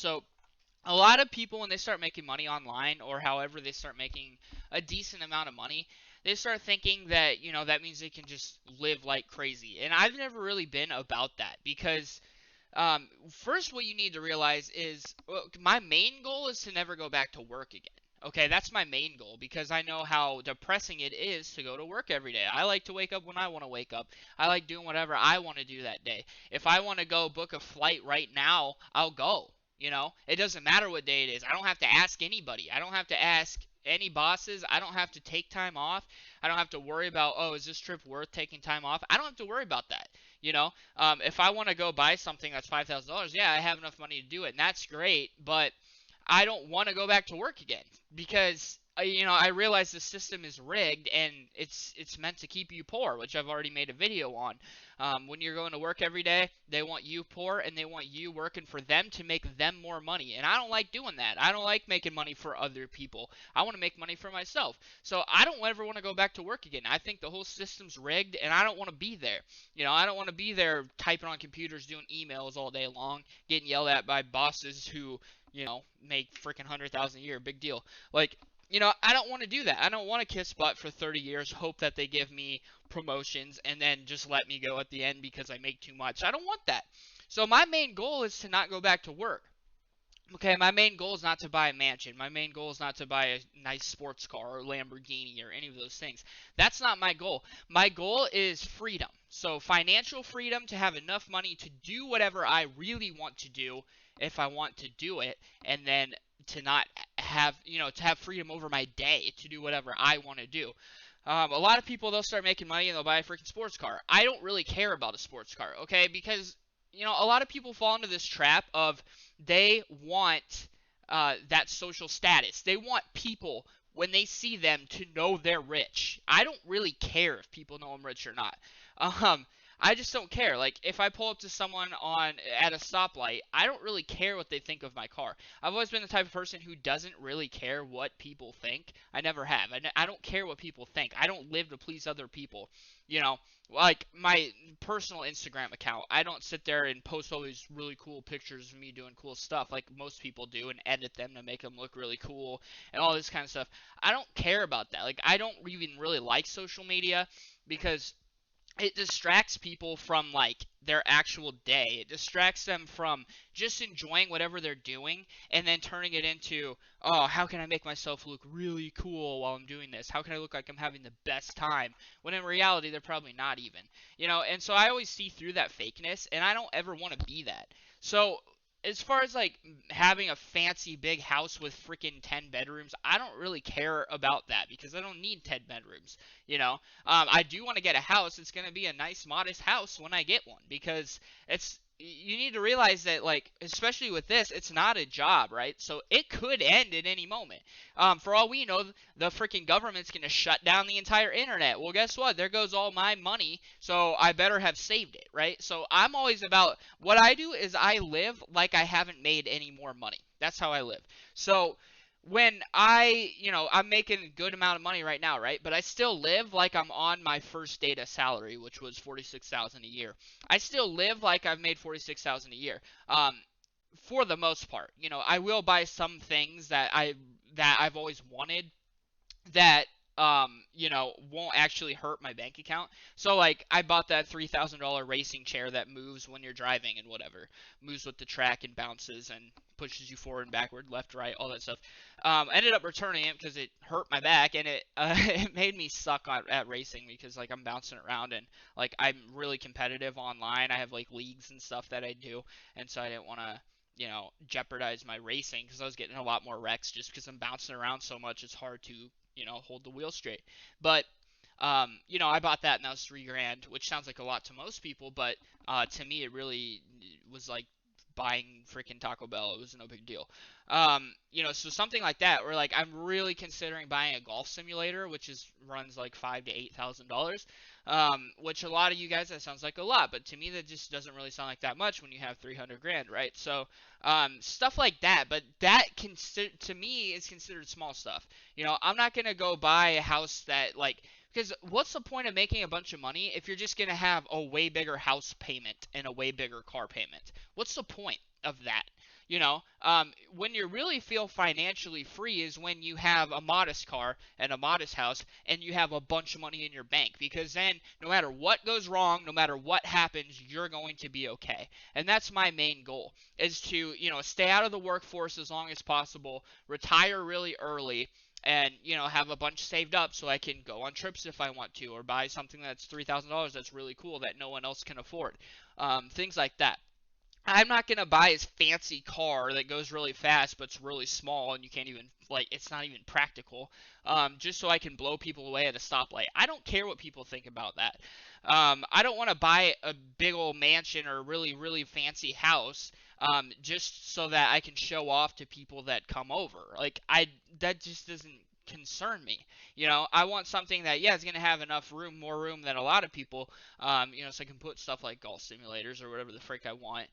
So a lot of people, when they start making money online, or however they start making a decent amount of money, they start thinking that, that means they can just live like crazy. And I've never really been about that, because first, what you need to realize is, well, my main goal is to never go back to work again. Okay, that's my main goal, because I know how depressing it is to go to work every day. I like to wake up when I want to wake up. I like doing whatever I want to do that day. If I want to go book a flight right now, I'll go. It doesn't matter what day it is. I don't have to ask anybody. I don't have to ask any bosses. I don't have to take time off. I don't have to worry about, oh, is this trip worth taking time off? I don't have to worry about that. If I want to go buy something that's $5,000, yeah, I have enough money to do it, and that's great. But I don't want to go back to work again, because I realize the system is rigged, and it's meant to keep you poor, which I've already made a video on. When you're going to work every day, they want you poor, and they want you working for them to make them more money. And I don't like doing that. I don't like making money for other people. I want to make money for myself. So I don't ever want to go back to work again. I think the whole system's rigged, and I don't want to be there. I don't want to be there typing on computers, doing emails all day long, getting yelled at by bosses who, make freaking 100,000 a year. Big deal. Like, I don't want to do that. I don't want to kiss butt for 30 years, hope that they give me promotions, and then just let me go at the end because I make too much. I don't want that. So my main goal is to not go back to work. Okay, my main goal is not to buy a mansion. My main goal is not to buy a nice sports car or Lamborghini or any of those things. That's not my goal. My goal is freedom. So financial freedom, to have enough money to do whatever I really want to do if I want to do it, and then to not have, to have freedom over my day to do whatever I want to do. A lot of people, they'll start making money and they'll buy a freaking sports car. I don't really care about a sports car, okay? Because, a lot of people fall into this trap of they want that social status. They want people, when they see them, to know they're rich. I don't really care if people know I'm rich or not. I just don't care. Like, if I pull up to someone at a stoplight, I don't really care what they think of my car. I've always been the type of person who doesn't really care what people think. I never have. I don't care what people think. I don't live to please other people. Like my personal Instagram account, I don't sit there and post all these really cool pictures of me doing cool stuff like most people do, and edit them to make them look really cool and all this kind of stuff. I don't care about that. Like, I don't even really like social media, because it distracts people from, like, their actual day. It distracts them from just enjoying whatever they're doing, and then turning it into, oh, how can I make myself look really cool while I'm doing this? How can I look like I'm having the best time? When in reality, they're probably not even. And so I always see through that fakeness, and I don't ever want to be that. So as far as, like, having a fancy big house with freaking 10 bedrooms, I don't really care about that, because I don't need 10 bedrooms. I do want to get a house. It's going to be a nice, modest house when I get one, because you need to realize that, like, especially with this, it's not a job, right? So it could end at any moment. For all we know, the freaking government's going to shut down the entire internet. Well, guess what? There goes all my money, so I better have saved it, right? So I'm always about, what I do is I live like I haven't made any more money. That's how I live. So when I'm making a good amount of money right now, right? But I still live like I'm on my first data salary, which was $46,000 a year. I still live like I've made $46,000 a year. For the most part, I will buy some things that I've always wanted, that won't actually hurt my bank account. So, like, I bought that $3,000 racing chair that moves when you're driving and whatever, moves with the track and bounces and pushes you forward and backward, left, right, all that stuff. I ended up returning it because it hurt my back, and it it made me suck at racing, because, like, I'm bouncing around, and, like, I'm really competitive online. I have, like, leagues and stuff that I do, and so I didn't want to jeopardize my racing, because I was getting a lot more wrecks just because I'm bouncing around so much. It's hard to hold the wheel straight. But I bought that, and that was $3,000, which sounds like a lot to most people, but to me, it really was like buying freaking Taco Bell. It was no big deal. So something like that, where, like, I'm really considering buying a golf simulator, which runs like $5,000 to $8,000. Which a lot of you guys, that sounds like a lot, but to me that just doesn't really sound like that much when you have $300,000, right? So stuff like that, but that to me is considered small stuff. I'm not gonna go buy a house that, like, because what's the point of making a bunch of money if you're just gonna have a way bigger house payment and a way bigger car payment? What's the point of that? You know, when you really feel financially free is when you have a modest car and a modest house and you have a bunch of money in your bank, because then no matter what goes wrong, no matter what happens, you're going to be okay. And that's my main goal, is to, stay out of the workforce as long as possible, retire really early, and have a bunch saved up so I can go on trips if I want to, or buy something that's $3,000 that's really cool that no one else can afford. Things like that. I'm not gonna buy a fancy car that goes really fast but it's really small and you can't even, like, it's not even practical, just so I can blow people away at a stoplight. I don't care what people think about that. I don't want to buy a big old mansion or a really really fancy house, just so that I can show off to people that come over. Like, that just doesn't concern me. I want something that, yeah, is going to have enough room, more room than a lot of people, so I can put stuff like golf simulators or whatever the frick I want.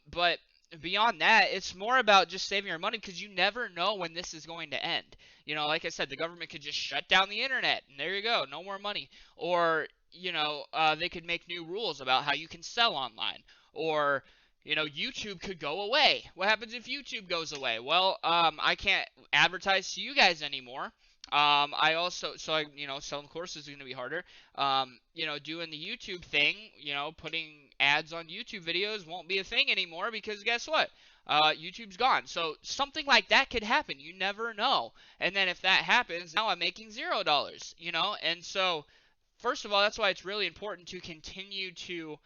But beyond that, it's more about just saving your money, because you never know when this is going to end. Like I said, the government could just shut down the internet, and there you go, no more money. Or, they could make new rules about how you can sell online. Or, YouTube could go away. What happens if YouTube goes away? Well, I can't advertise to you guys anymore. I also, selling courses is going to be harder. Doing the YouTube thing, putting ads on YouTube videos won't be a thing anymore, because guess what? YouTube's gone. So something like that could happen. You never know. And then if that happens, now I'm making $0, And so, first of all, that's why it's really important to continue to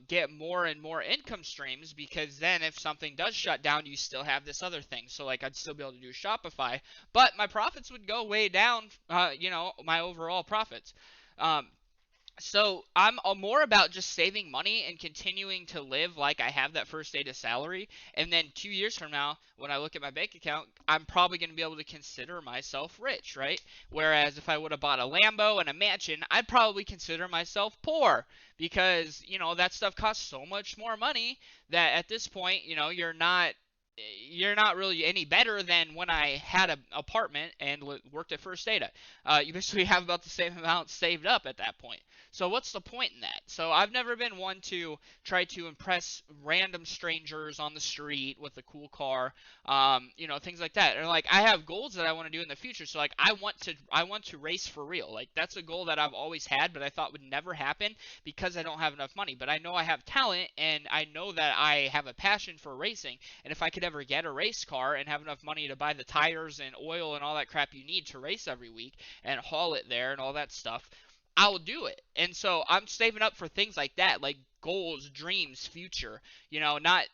get more and more income streams, because then if something does shut down, you still have this other thing. So, like, I'd still be able to do Shopify, but my profits would go way down, my overall profits. So I'm more about just saving money and continuing to live like I have that first data salary. And then 2 years from now, when I look at my bank account, I'm probably going to be able to consider myself rich, right? Whereas if I would have bought a Lambo and a mansion, I'd probably consider myself poor, because, that stuff costs so much more money that at this point, you're not really any better than when I had an apartment and worked at First Data. You basically have about the same amount saved up at that point. So what's the point in that? So I've never been one to try to impress random strangers on the street with a cool car, things like that. Or, like, I have goals that I want to do in the future. So, like, I want to race for real. Like, that's a goal that I've always had, but I thought would never happen because I don't have enough money. But I know I have talent, and I know that I have a passion for racing. And if I could ever get a race car and have enough money to buy the tires and oil and all that crap you need to race every week and haul it there and all that stuff, I'll do it. And so I'm saving up for things like that, like goals, dreams, future, not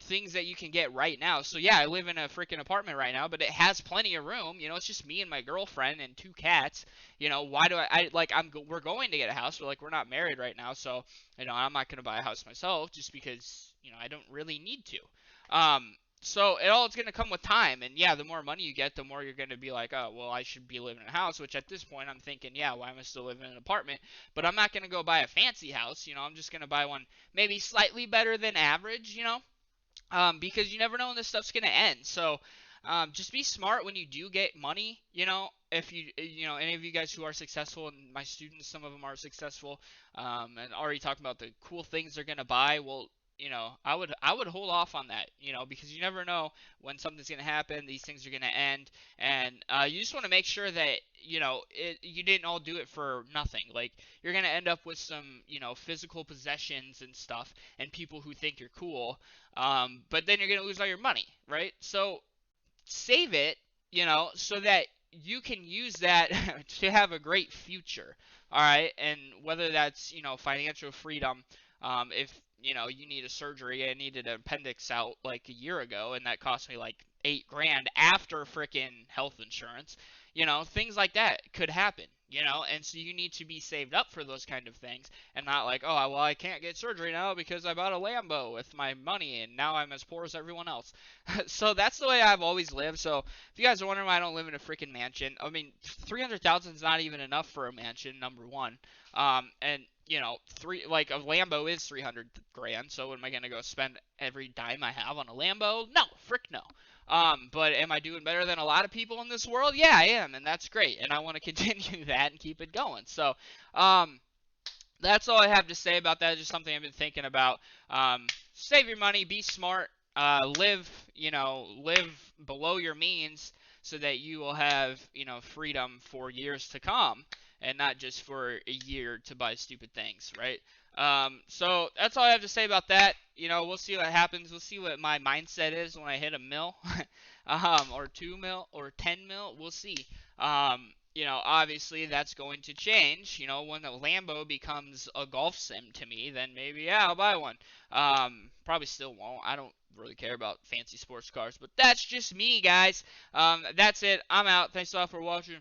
things that you can get right now. So yeah, I live in a freaking apartment right now, but it has plenty of room. It's just me and my girlfriend and 2 cats. Why do we're going to get a house, but, like, we're not married right now, so I'm not going to buy a house myself just because I don't really need to. So it's going to come with time, and yeah, the more money you get, the more you're going to be like, oh, well, I should be living in a house, which at this point I'm thinking, yeah, why am I still living in an apartment? But I'm not going to go buy a fancy house, I'm just going to buy one maybe slightly better than average, because you never know when this stuff's going to end. So just be smart when you do get money, if any of you guys who are successful, and my students, some of them are successful, and already talking about the cool things they're going to buy. Well, I would hold off on that, because you never know when something's going to happen. These things are going to end, and you just want to make sure that, you didn't all do it for nothing. Like, you're going to end up with some, physical possessions and stuff, and people who think you're cool, but then you're going to lose all your money, right? So save it, so that you can use that to have a great future, all right? And whether that's, financial freedom, if you need a surgery. I needed an appendix out like a year ago, and that cost me like $8,000 after frickin' health insurance. Things like that could happen. And so you need to be saved up for those kind of things, and not like, oh, well, I can't get surgery now because I bought a Lambo with my money, and now I'm as poor as everyone else. So that's the way I've always lived. So if you guys are wondering why I don't live in a freaking mansion, I mean, $300,000 is not even enough for a mansion, number one. And a Lambo is $300,000. So am I gonna go spend every dime I have on a Lambo? No, frick no. But am I doing better than a lot of people in this world? Yeah, I am, and that's great. And I want to continue that and keep it going. So, that's all I have to say about that. Just something I've been thinking about. Save your money, be smart, live below your means so that you will have, freedom for years to come and not just for a year to buy stupid things, right? So that's all I have to say about that. We'll see what happens. We'll see what my mindset is when I hit a mil, or 2 mil, or 10 mil. We'll see. Obviously that's going to change. When a Lambo becomes a golf sim to me, then maybe, yeah, I'll buy one. Probably still won't. I don't really care about fancy sports cars, but that's just me, guys. That's it. I'm out. Thanks a lot for watching.